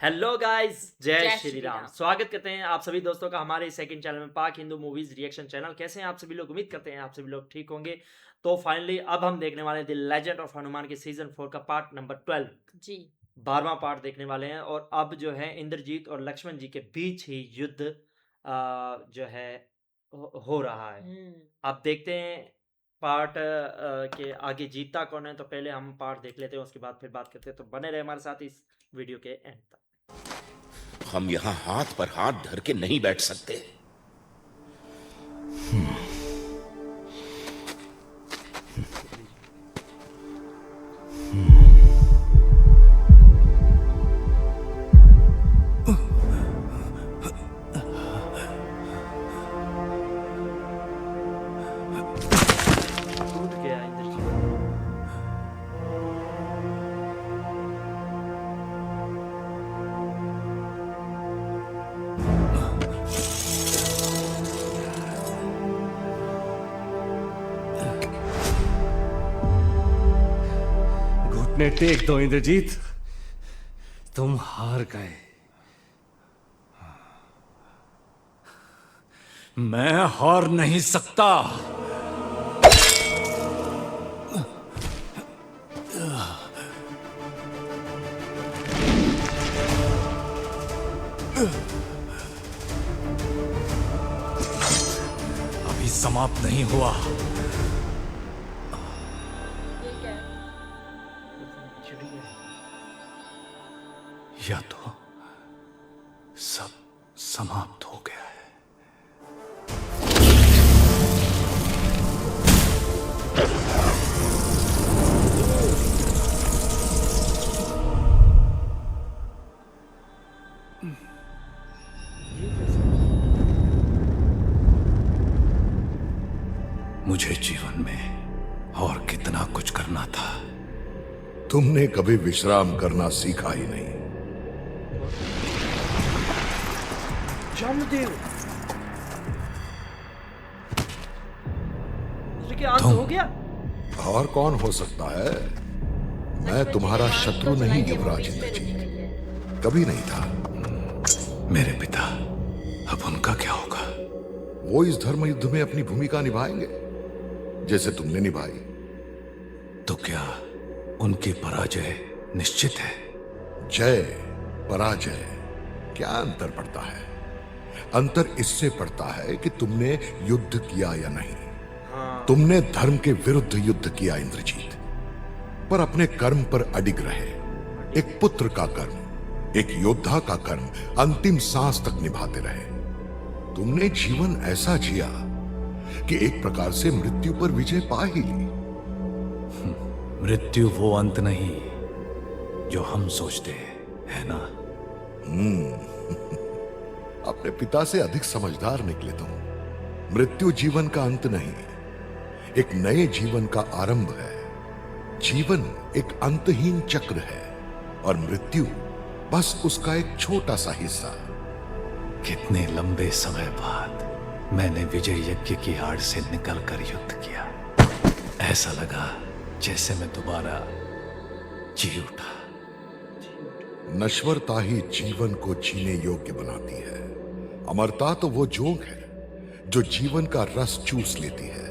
Hello guys, जय जय श्री श्री राम। राम। स्वागत करते हैं आप सभी दोस्तों का हमारे सेकंड चैनल में, पाक हिंदू मूवीज रिएक्शन चैनल। कैसे हैं आप सभी लोग? उम्मीद करते हैं आप सभी लोग ठीक होंगे। तो फाइनली अब हम देखने वाले हैं द लेजेंड ऑफ हनुमान के सीजन 4 का पार्ट नंबर 12, जी 12वां पार्ट देखने वाले हैं। और अब जो है इंद्रजीत और लक्ष्मण जी के बीच ही युद्ध जो है हो रहा है। अब देखते हैं पार्ट के आगे जीतता कौन है। तो पहले हम पार्ट देख लेते हैं, उसके बाद फिर बात करते हैं। तो बने रहे हमारे साथ इस वीडियो के एंड तक। हम यहां हाथ पर हाथ धर के नहीं बैठ सकते। टूट गया इंद्रजीत। घुटने टेक दो इंद्रजीत, तुम हार गए। मैं हार नहीं सकता। अभी समाप्त नहीं हुआ। ये क्या है? चिड़िया। या तो सब समाप्त हो गया है। मुझे जीवन में और कितना कुछ करना था। तुमने कभी विश्राम करना सीखा ही नहीं। जमदेव के अंत हो गया। और कौन हो सकता है? मैं तुम्हारा शत्रु नहीं युवराज इंद्रजीत, कभी नहीं था। मेरे पिता, अब उनका क्या होगा? वो इस धर्म युद्ध में अपनी भूमिका निभाएंगे जैसे तुमने निभाई। तो क्या उनकी पराजय निश्चित है? जय पराजय क्या अंतर पड़ता है? अंतर इससे पड़ता है कि तुमने युद्ध किया या नहीं। तुमने धर्म के विरुद्ध युद्ध किया इंद्रजीत, पर अपने कर्म पर अडिग रहे। एक पुत्र का कर्म, एक योद्धा का कर्म अंतिम सांस तक निभाते रहे। तुमने जीवन ऐसा जिया कि एक प्रकार से मृत्यु पर विजय पा ही ली। मृत्यु वो अंत नहीं जो हम सोचते हैं, है ना? अपने पिता से अधिक समझदार निकले तुम। मृत्यु जीवन का अंत नहीं, एक नए जीवन का आरंभ है। जीवन एक अंतहीन चक्र है और मृत्यु बस उसका एक छोटा सा हिस्सा। कितने लंबे समय बाद मैंने विजय यज्ञ की आड़ से निकलकर युद्ध किया। ऐसा लगा जैसे मैं दोबारा जी उठा। नश्वरता ही जीवन को जीने योग्य बनाती है। अमरता तो वो जोंक है जो जीवन का रस चूस लेती है।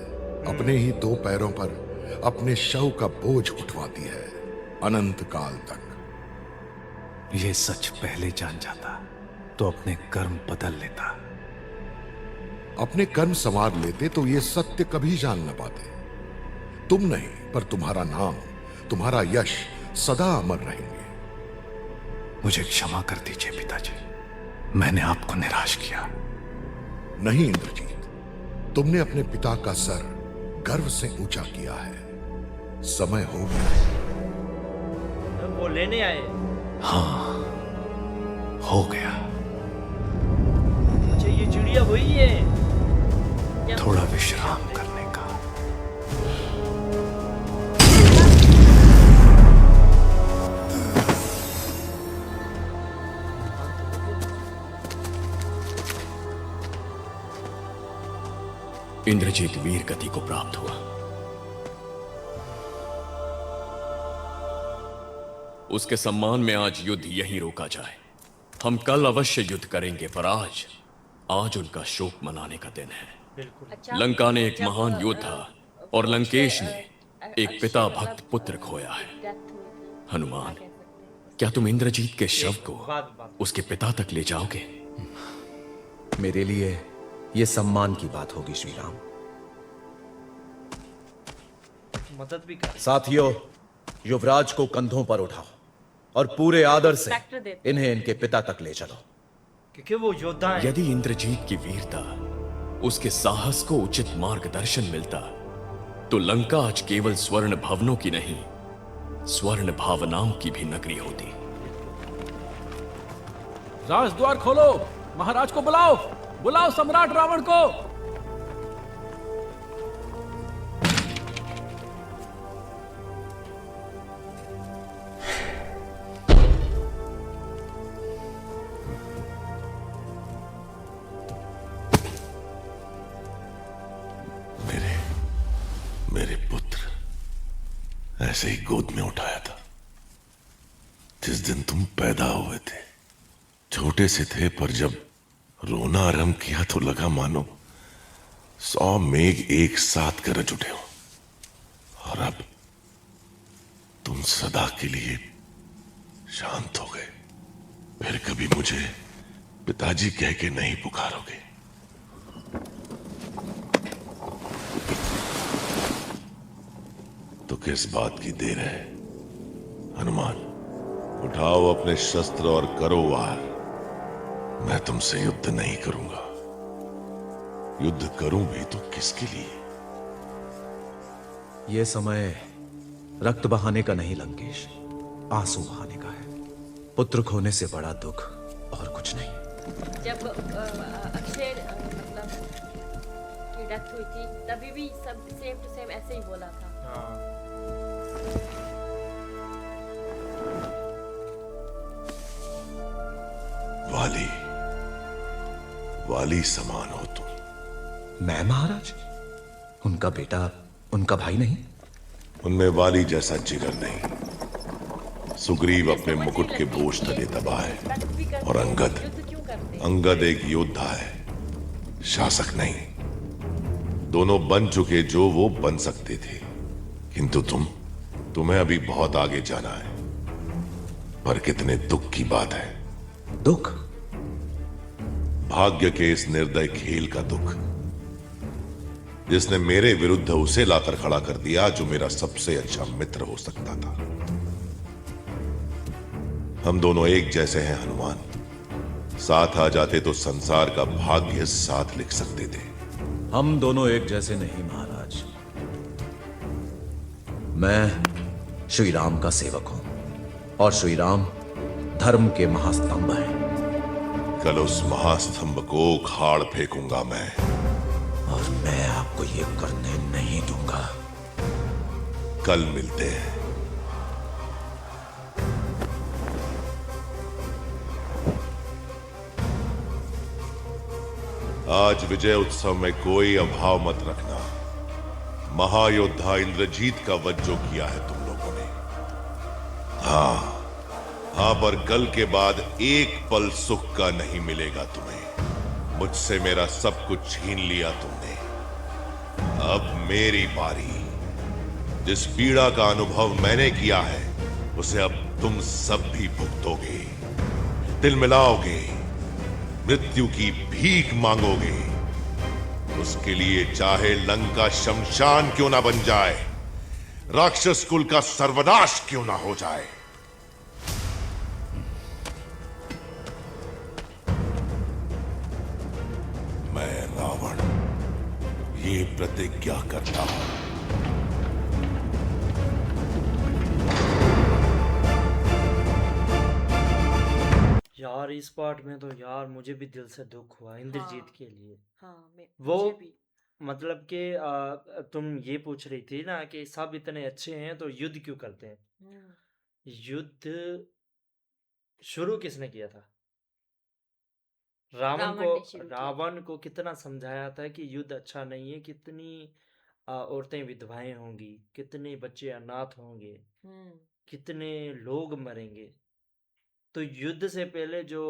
अपने ही दो पैरों पर अपने शव का बोझ उठवाती है अनंत काल तक। ये सच पहले जान जाता तो अपने कर्म बदल लेता। अपने कर्म संवार लेते तो ये सत्य कभी जान न पाते। तुम नहीं, पर तुम्हारा नाम, तुम्हारा यश सदा अमर रहेंगे। मुझे क्षमा कर दीजिए पिताजी, मैंने आपको निराश किया। नहीं इंद्रजीत, तुमने अपने पिता का सर गर्व से ऊंचा किया है। समय हो गया है। वो लेने आए। हाँ, हो गया। अच्छा, ये चिड़िया वही है। थोड़ा विश्राम करने का। इंद्रजीत वीर गति को प्राप्त हुआ। उसके सम्मान में आज युद्ध यहीं रोका जाए। हम कल अवश्य युद्ध करेंगे, पर आज उनका शोक मनाने का दिन है। बिल्कुल। अच्छा, लंका ने एक जब महान योद्धा और वो लंकेश ने एक अक्षय पिता मतलब भक्त पुत्र खोया है। डेथ हुई थी, हनुमान, क्या कह सकते हैं क्या तुम इंद्रजीत के शव एक को बात बात उसके पिता तक ले जाओगे? मेरे लिए यह सम्मान की बात होगी श्री राम। मदद भी कर। साथियों, युवराज को कंधों पर उठाओ और पूरे आदर से ट्रैक्टर देते इन्हें इनके पिता तक ले चलो। क्योंकि वो योद्धा है। यदि इंद्रजीत की वीरता, उसके साहस को उचित मार्गदर्शन मिलता, तो लंका आज केवल स्वर्ण भवनों की नहीं, स्वर्ण भावनाओं की भी नगरी होती। राजद्वार खोलो, महाराज को बुलाओ, बुलाओ सम्राट रावण को। मेरे पुत्र ऐसे ही गोद में उठाया था जिस दिन तुम पैदा हुए थे। छोटे से थे, पर जब रोना आरंभ किया तो लगा मानो 100 मेघ एक साथ गरज उठे हो। और अब तुम सदा के लिए शांत हो गए। फिर कभी मुझे पिताजी कह के नहीं पुकारोगे। तो किस बात की देर है? हनुमान, उठाओ अपने शस्त्र और करो वार। मैं तुमसे युद्ध नहीं करूंगा। युद्ध करूं भी तो किसके लिए? यह समय रक्त बहाने का नहीं लंकेश, आंसू बहाने का है। पुत्र खोने से बड़ा दुख और कुछ नहीं। जब अक्षय मतलब की डेथ हुई थी, तभी भी सब सेम टू सेम ऐसे ही बोला था। हाँ। वाली, वाली समान हो तुम। मैं महाराज? उनका बेटा, उनका भाई नहीं? उनमें वाली जैसा जिगर नहीं। सुग्रीव अपने मुकुट के बोझ तले दबा है, और अंगद, युद्ध क्यों करते? अंगद एक योद्धा है, शासक नहीं। दोनों बन चुके जो वो बन सकते थे, किंतु तुम्हें अभी बहुत आगे जाना है। पर कितने दुख की बात है। दुख? भाग्य के इस निर्दय खेल का दुख, जिसने मेरे विरुद्ध उसे लाकर खड़ा कर दिया जो मेरा सबसे अच्छा मित्र हो सकता था। हम दोनों एक जैसे हैं हनुमान। साथ आ जाते तो संसार का भाग्य साथ लिख सकते थे। हम दोनों एक जैसे नहीं महाराज। मैं श्री राम का सेवक हूं, और श्री राम धर्म के महास्तंभ हैं। कल उस महास्तंभ को उखाड़ फेंकूंगा मैं। और मैं आपको ये करने नहीं दूंगा। कल मिलते हैं। आज विजय उत्सव में कोई अभाव मत रखना। महायोद्धा इंद्रजीत का वध जो किया है तुम लोगों ने। हाँ, पर कल के बाद एक पल सुख का नहीं मिलेगा तुम्हें। मुझसे मेरा सब कुछ छीन लिया तुमने। अब मेरी बारी। जिस पीड़ा का अनुभव मैंने किया है, उसे अब तुम सब भी भुगतोगे। दिल मिलाओगे, मृत्यु की भीख मांगोगे। उसके लिए चाहे लंका शमशान क्यों ना बन जाए, राक्षस कुल का सर्वनाश क्यों ना हो जाए। मैं रावण ये प्रतिज्ञा करता हूं। यार इस पार्ट में तो यार मुझे भी दिल से दुख हुआ इंद्रजीत हाँ। के लिए। हाँ, वो मुझे भी। मतलब कि तुम ये पूछ रही थी ना कि सब इतने अच्छे हैं तो युद्ध क्यों करते हैं। हम्म, युद्ध शुरू किसने किया था? रावण को। रावण ने शुरू किया। रावण को कितना समझाया था कि युद्ध अच्छा नहीं है, कितनी औरतें विधवाएं होंगी, कितने बच्चे अनाथ होंगे, हम्म, कितने लोग मरेंगे। तो युद्ध से पहले जो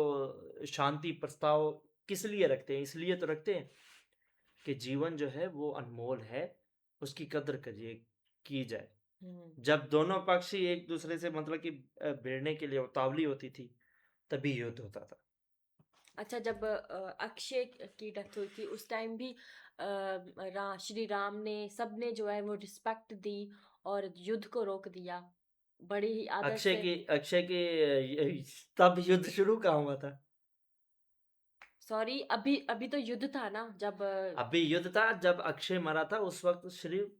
शांति प्रस्ताव किस लिए रखते हैं? इसलिए तो रखते हैं कि जीवन जो है वो अनमोल है, उसकी कद्र करिए की जाए। जब दोनों पक्ष ही एक दूसरे से मतलब कि भिड़ने के लिए उतावली होती थी, तभी युद्ध होता था। अच्छा, जब अक्षय की डेथ हुई थी उस टाइम भी श्री राम ने सबने जो है वो रिस्पेक्ट दी और युद्ध को रोक दिया बड़ी ही आदर अक्षय से। की तब युद्ध शुरू कहाँ हुआ था? सॉरी, अभी अभी तो युद्ध था ना जब अभी युद्ध था जब अक्षय मरा था, उस वक्त सिर्फ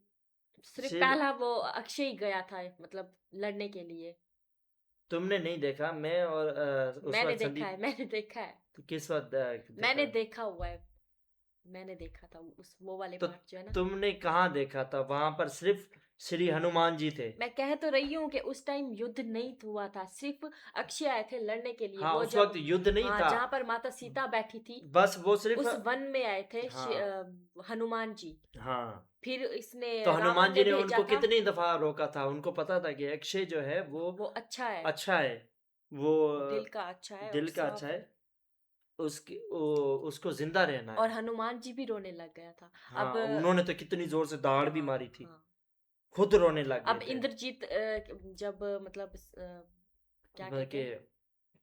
शिव पहला वो अक्षय ही गया था मतलब लड़ने के लिए। तुमने नहीं देखा, मैं और उस मैंने वक्त देखा है, संदीप। मैंने देखा है, तो किस वक्त मैंने देखा? देखा हुआ है, मैंने देखा था उस वो वाले तो पार्ट जो है ना। तुमने कहाँ देखा था? वहां पर सिर्फ श्री हनुमान जी थे। मैं कह तो रही हूँ कि उस टाइम युद्ध नहीं हुआ था, सिर्फ अक्षय आए थे लड़ने के लिए। हाँ, वो उस जब वक्त युद्ध नहीं हाँ था। जहाँ पर माता सीता बैठी थी बस वो सिर्फ उस वन में आए थे हाँ हनुमान जी। हाँ। फिर इसने तो रावण हनुमान ने जी ने भेजा उनको था। कितनी दफा रोका था? उनको पता था कि अक्षय जो है वो वो अच्छा है, अच्छा है, वो दिल का अच्छा है और दिल का अच्छा सब। है, उसको जिंदा रहना और है। हनुमान जी भी रोने लग गया था। हाँ, अब उन्होंने तो कितनी जोर से दाढ़ भी हाँ मारी थी, हाँ। खुद रोने लग अब गए थे। इंद्रजीत जब मतलब क्या मतलब कहते कि हैं।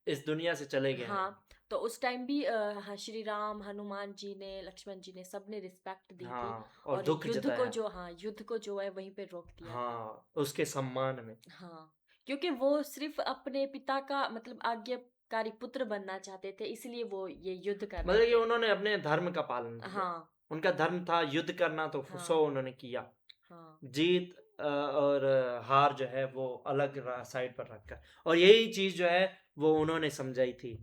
इस दुनिया से चले गए हैं। हाँ, तो उस टाइम भी हाँ, श्री राम हनुमान जी ने लक्ष्मण जी ने सबने रिस्पेक्ट दी थी हाँ, और और दुख जताया। युद्ध को जो है वहीं पे रोक दिया था। हाँ, उसके सम्मान में। हाँ, क्योंकि वो सिर्फ अपने पिता का मतलब आज्ञाकारी पुत्र बनना चाहते थे, इसलिए वो ये युद्ध कर रहे मतलब कि थे। उन्होंने अपने धर्म का पालन किया। हाँ उनका धर्म था युद्ध करना, तो सो हाँ उन्होंने किया। हाँ। जीत और हार जो है वो अलग साइड पर रखकर, और यही चीज जो है वो उन्होंने समझाई थी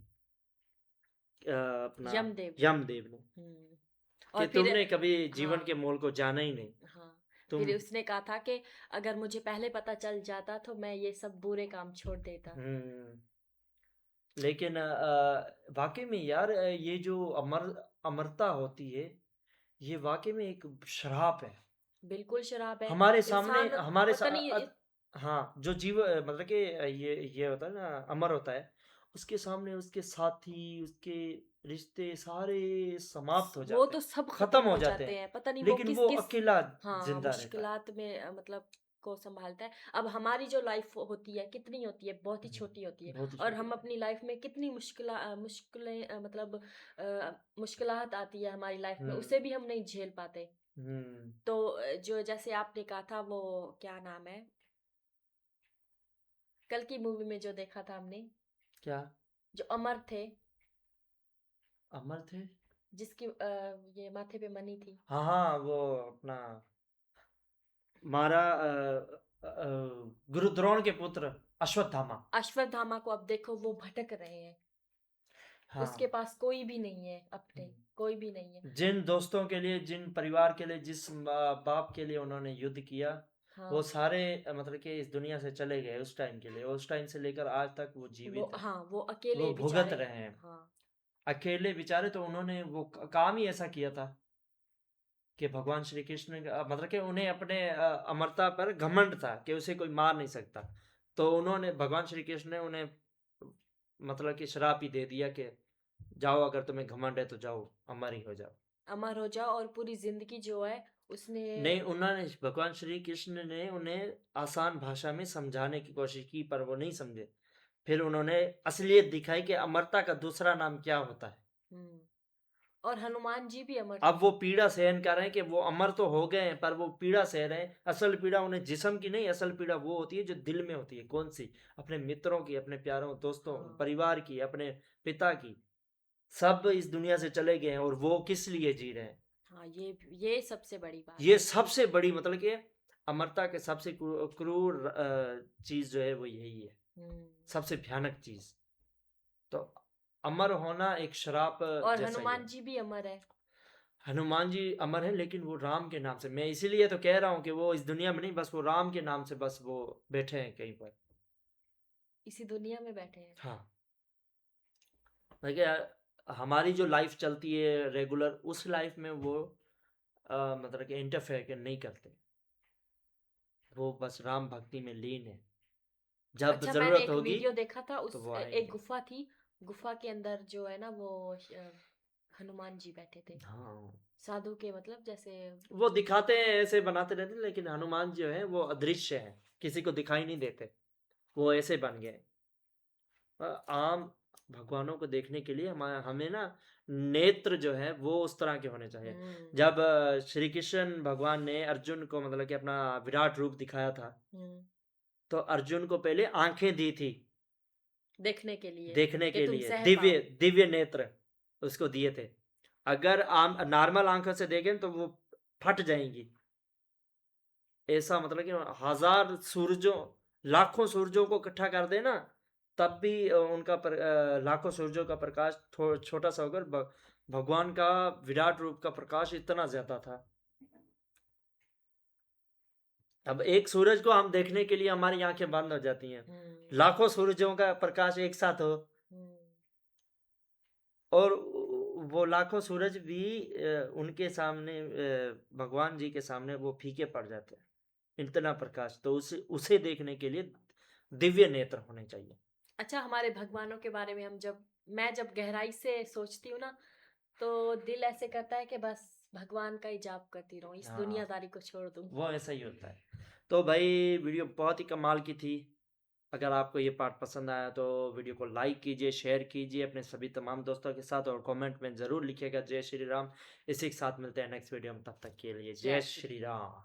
अपना यमदेव। यमदेव ने, हम्म। कि और फिर तुमने कभी जीवन हाँ के मोल को जाना ही नहीं। हाँ, तुम फिर उसने कहा था कि अगर मुझे पहले पता चल जाता तो मैं ये सब बुरे काम छोड़ देता। हम्म। लेकिन वाकई में यार, ये जो अमरता होती है, ये वाकई में एक श्राप है। बिल्कुल शराब है। हमारे सामने इंसान हमारे पता नहीं हाँ, जो जीव मतलब कि ये होता है ना, अमर होता है, उसके सामने उसके साथी, उसके रिश्ते सारे समाप्त हो वो जाते तो हैं, सब खत्म खत्म हो हो जाते जाते हैं, हैं, पता नहीं वो लेकिन किस वो किस अकेला हाँ जिंदा रहता है। मुश्किलात में मतलब को संभालता है। अब हमारी जो लाइफ होती है कितनी होती है, बहुत ही छोटी होती है। बहुत ही और छोटी हम बात। अपनी लाइफ में कितनी मुश्किलें मतलब मुश्किलात आती है हमारी लाइफ में, हम्म उसे भी हम नहीं झेल पाते। हम्म। तो जो जैसे आपने कहा था वो क्या नाम है, कल की मूवी में जो देखा था हमने, क्या? जो अमर थे, अमर थे? जिसकी ये माथे पे मनी थी। हाँ हाँ, वो अपना मारा गुरु द्रोण के पुत्र अश्वत्थामा। अश्वत्थामा को अब देखो वो भटक रहे हैं, उसके हाँ। पास कोई भी नहीं है अपने, कोई भी नहीं है। जिन दोस्तों के लिए, जिन परिवार के लिए, जिस बाप के लिए उन्होंने युद्ध किया, वो हाँ सारे मतलब कि इस दुनिया से चले गए उस टाइम के लिए। उस टाइम से लेकर आज तक वो वो जीवित है, हाँ वो अकेले वो भुगत बेचारे। रहे हैं। हाँ अकेले बेचारे, तो उन्होंने वो काम ही ऐसा किया था कि भगवान श्री कृष्ण मतलब कि उन्हें अपने अमरता पर घमंड था कि उसे कोई मार नहीं सकता। तो उन्होंने, भगवान श्री कृष्ण ने उन्हें मतलब कि श्राप ही दे दिया कि जाओ, अगर तुम्हें घमंड है तो जाओ, अमर ही हो जाओ। अमर हो जाओ, और पूरी जिंदगी जो है उसने नहीं, उन्होंने, भगवान श्री कृष्ण ने उन्हें आसान भाषा में समझाने की कोशिश की, पर वो नहीं समझे। फिर उन्होंने असलियत दिखाई कि अमरता का दूसरा नाम क्या होता है। हम्म, और हनुमान जी भी अमर अब थे। वो पीड़ा सहन कर रहे हैं कि वो अमर तो हो गए हैं, पर वो पीड़ा सह रहे हैं। असल पीड़ा उन्हें जिस्म की नहीं, असल पीड़ा वो होती है जो दिल में होती है। कौन सी? अपने मित्रों की, अपने प्यारों दोस्तों, हाँ परिवार की, अपने पिता की। सब इस दुनिया से चले गए हैं, और वो किस लिए जी रहे हैं? हाँ, ये सबसे बड़ी बात ये है। सबसे बड़ी मतलब कि अमरता के सबसे क्रूर चीज जो है वो यही है, हम्म, सबसे भयानक चीज। तो अमर होना एक श्राप और जैसा ही है। हनुमान जी भी अमर है। हनुमान जी अमर है, लेकिन वो राम के नाम से। मैं इसीलिए तो कह रहा हूँ कि वो इस दुनिया में नहीं, बस वो राम के नाम से बस वो बैठे हैं कहीं पर। इसी दुनिया में बैठे हैं। हाँ, देखिए, हमारी जो लाइफ चलती है रेगुलर, उस लाइफ में वो मतलब कि इंटरफेयर नहीं करते। वो बस राम भक्ति में लीन है। जब अच्छा, मैंने ज़रूरत एक होगी वीडियो देखा था, तो उस वो एक आएँगे। गुफा थी, गुफा के अंदर जो है ना वो हनुमान जी बैठे थे, हाँ, साधु के मतलब जैसे वो दिखाते हैं ऐसे बनाते रहते हैं, लेकिन हनुमान जो है वो अदृश्य हैं, किसी को दिखाई नहीं देते, वो ऐसे बन गए। आम भगवानों को देखने के लिए हमें ना नेत्र जो है वो उस तरह के होने चाहिए। जब श्री कृष्ण भगवान ने अर्जुन को मतलब कि अपना विराट रूप दिखाया था, तो अर्जुन को पहले आंखें दी थी देखने के लिए देखने कि के तुम लिए, सह दिव्य पाओ। दिव्य नेत्र उसको दिए थे। अगर आम नॉर्मल आंखों से देखें तो वो फट जाएंगी। ऐसा मतलब कि हजार सूरजों, लाखों सूरजों को इकट्ठा कर देना, तब भी उनका लाखों सूरजों का प्रकाश छोटा सा होकर भगवान का विराट रूप का प्रकाश इतना ज्यादा था। अब एक सूरज को हम देखने के लिए हमारी आंखें बंद हो जाती हैं, लाखों सूरजों का प्रकाश एक साथ हो, और वो लाखों सूरज भी उनके सामने भगवान जी के सामने वो फीके पड़ जाते हैं, इतना प्रकाश। तो उसे देखने के लिए दिव्य नेत्र होने चाहिए। अच्छा, हमारे भगवानों के बारे में मैं जब गहराई से सोचती हूँ ना, तो दिल ऐसे करता है कि बस भगवान का ही जाप करती रहूं, इस हाँ, दुनियादारी को छोड़ दूं। वो ऐसा ही होता है। तो भाई वीडियो बहुत ही कमाल की थी। अगर आपको ये पार्ट पसंद आया तो वीडियो को लाइक कीजिए, शेयर कीजिए अपने सभी तमाम दोस्तों के साथ, और कमेंट में ज़रूर लिखिएगा जय श्री राम। इसी के साथ मिलते हैं नेक्स्ट वीडियो में, तब तक के लिए जय जय श्री श्री राम।